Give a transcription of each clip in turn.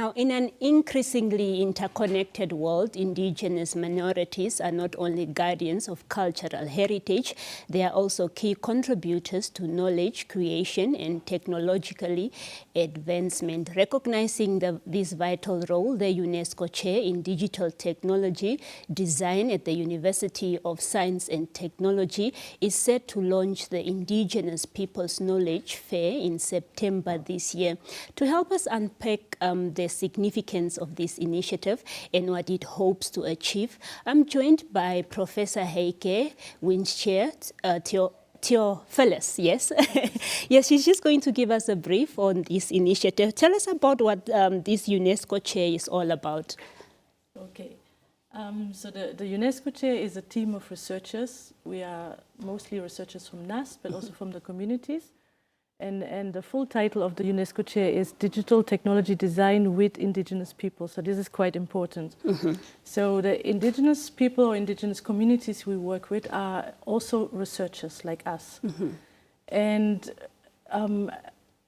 Now, in an increasingly interconnected world, indigenous minorities are not only guardians of cultural heritage, they are also key contributors to knowledge creation and technologically advancement. Recognizing this vital role, the UNESCO Chair in Digital Technology Design at the University of Science and Technology is set to launch the Indigenous Peoples Knowledge Fair in September this year. To help us unpack the significance of this initiative and what it hopes to achieve, I'm joined by Professor Heike Winschiers-Theophilus. Yes, yes, she's just going to give us a brief on this initiative. Tell us about what this UNESCO Chair is all about. Okay. So the UNESCO Chair is a team of researchers. We are mostly researchers from NUST, but also from the communities. And the full title of the UNESCO Chair is Digital Technology Design with Indigenous People. So this is quite important. So the indigenous people or indigenous communities we work with are also researchers like us. And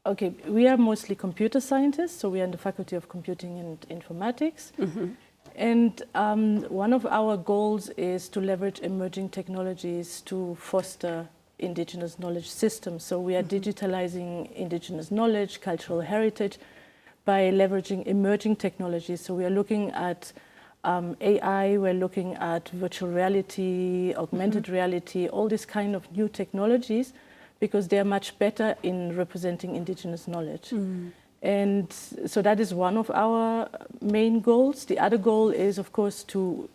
okay, we are mostly computer scientists, so we are in the Faculty of Computing and Informatics. And one of our goals is to leverage emerging technologies to foster indigenous knowledge systems. So we are digitalizing indigenous knowledge, cultural heritage by leveraging emerging technologies. So we are looking at AI, we're looking at virtual reality, augmented reality, all these kind of new technologies, because they are much better in representing indigenous knowledge. And so that is one of our main goals. The other goal is, of course, to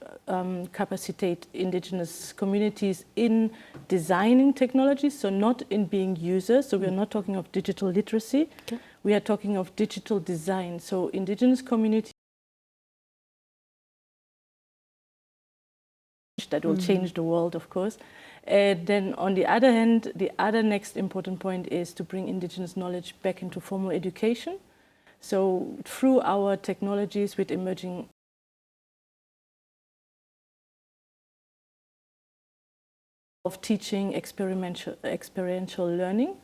capacitate indigenous communities in designing technologies, so not in being users. So we are not talking of digital literacy. We are talking of digital design. So indigenous communities that will change the world, of course. Then on the other hand, the other next important point is to bring indigenous knowledge back into formal education. So through our technologies with emerging of teaching, experiential learning.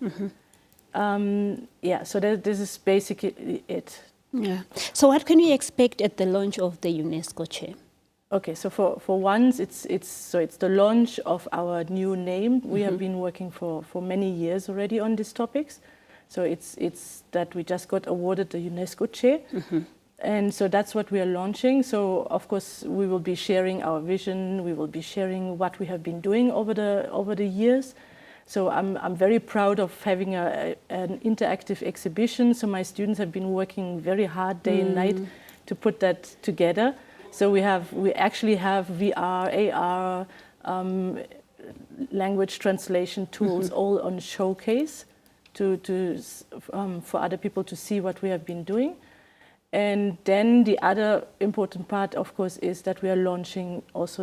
Yeah, so this is basically it. Yeah. So what can we expect at the launch of the UNESCO Chair? Okay, so for once, it's the launch of our new name. We have been working for many years already on these topics. So it's that we just got awarded the UNESCO Chair. And so that's what we are launching. So of course we will be sharing our vision. We will be sharing what we have been doing over the years. So I'm very proud of having an interactive exhibition. So my students have been working very hard day and night to put that together. So we actually have VR, AR, language translation tools all on showcase for other people to see what we have been doing. And then the other important part, of course, is that we are launching also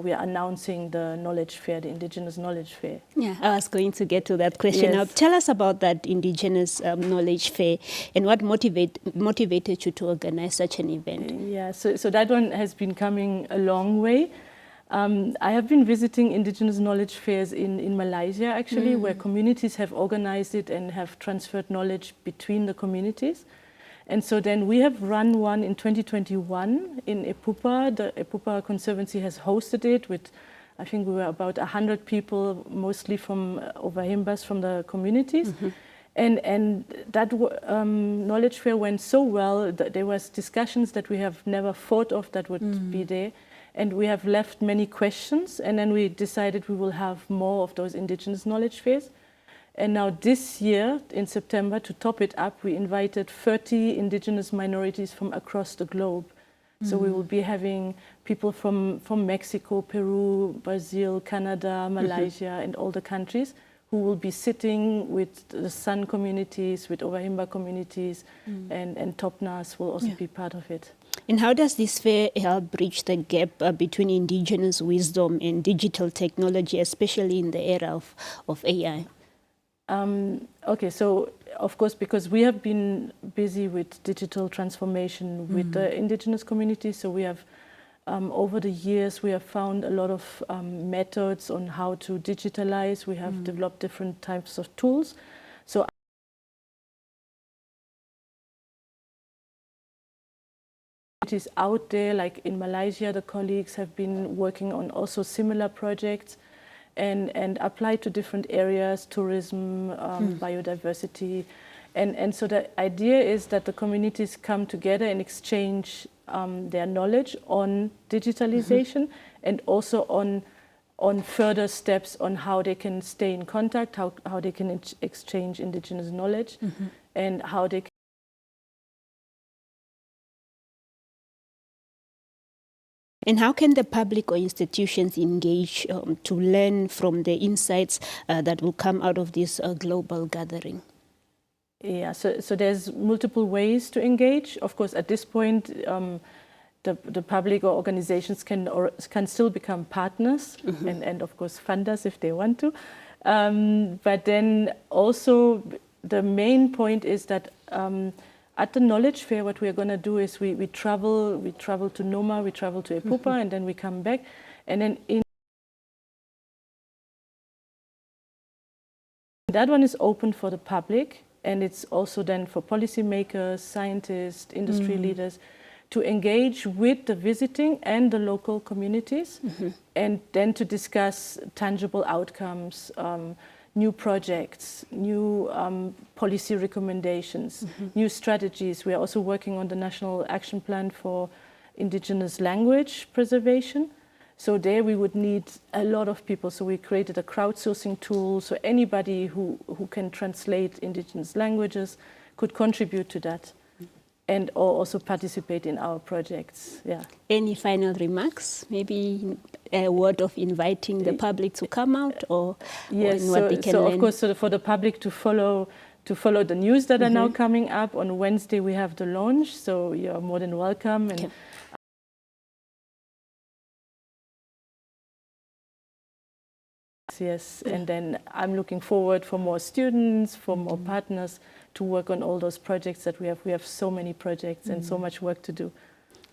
we are announcing the knowledge fair, the Indigenous Knowledge Fair. Yeah, I was going to get to that question. Yes. Now, tell us about that Indigenous Knowledge Fair and what motivated you to organize such an event. Yeah, so that one has been coming a long way. I have been visiting Indigenous Knowledge Fairs in Malaysia, actually, where communities have organized it and have transferred knowledge between the communities. And so then we have run one in 2021 in Epupa. The Epupa Conservancy has hosted it with, I think we were about 100 people, mostly from Overhimbas, from the communities. And that knowledge fair went so well that there was discussions that we have never thought of that would be there. And we have left many questions, and then we decided we will have more of those indigenous knowledge fairs. And now this year, in September, to top it up, we invited 30 indigenous minorities from across the globe. So we will be having people from Mexico, Peru, Brazil, Canada, Malaysia, and all the countries who will be sitting with the San communities, with Overhimba communities, and Topnas will also be part of it. And how does this fair help bridge the gap between indigenous wisdom and digital technology, especially in the era of AI? Okay, so of course, because we have been busy with digital transformation with the indigenous community, so we have, over the years, we have found a lot of methods on how to digitalize. We have developed different types of tools. So out there, like in Malaysia, the colleagues have been working on also similar projects and applied to different areas, tourism, biodiversity. And so the idea is that the communities come together and exchange their knowledge on digitalization and also on further steps on how they can stay in contact, how they can exchange indigenous knowledge, and how they can. And how can the public or institutions engage to learn from the insights that will come out of this global gathering? Yeah, so there's multiple ways to engage. Of course, at this point, the public or organizations can still become partners and of course fund us if they want to. But then also the main point is that at the Knowledge Fair, what we are going to do is we travel to Noma, we travel to Epupa, and then we come back. And then that one is open for the public, and it's also then for policymakers, scientists, industry leaders to engage with the visiting and the local communities, and then to discuss tangible outcomes, new projects, new policy recommendations, new strategies. We are also working on the National Action Plan for Indigenous Language Preservation. So there we would need a lot of people. So we created a crowdsourcing tool, so anybody who can translate indigenous languages could contribute to that and also participate in our projects. Yeah. Any final remarks? Maybe a word of inviting the public to come out, or yes, what they can learn? Of course, for the public to follow the news that are now coming up. On Wednesday we have the launch, so you're more than welcome. And yes, and then I'm looking forward for more students, for more partners to work on all those projects that we have. We have so many projects and so much work to do.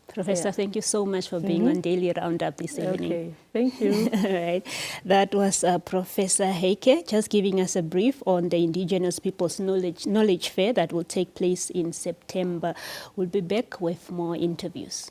Professor, thank you so much for being on Daily Roundup this evening. Okay, thank you. All right. That was Professor Heike, just giving us a brief on the Indigenous Peoples Knowledge Fair that will take place in September. We'll be back with more interviews.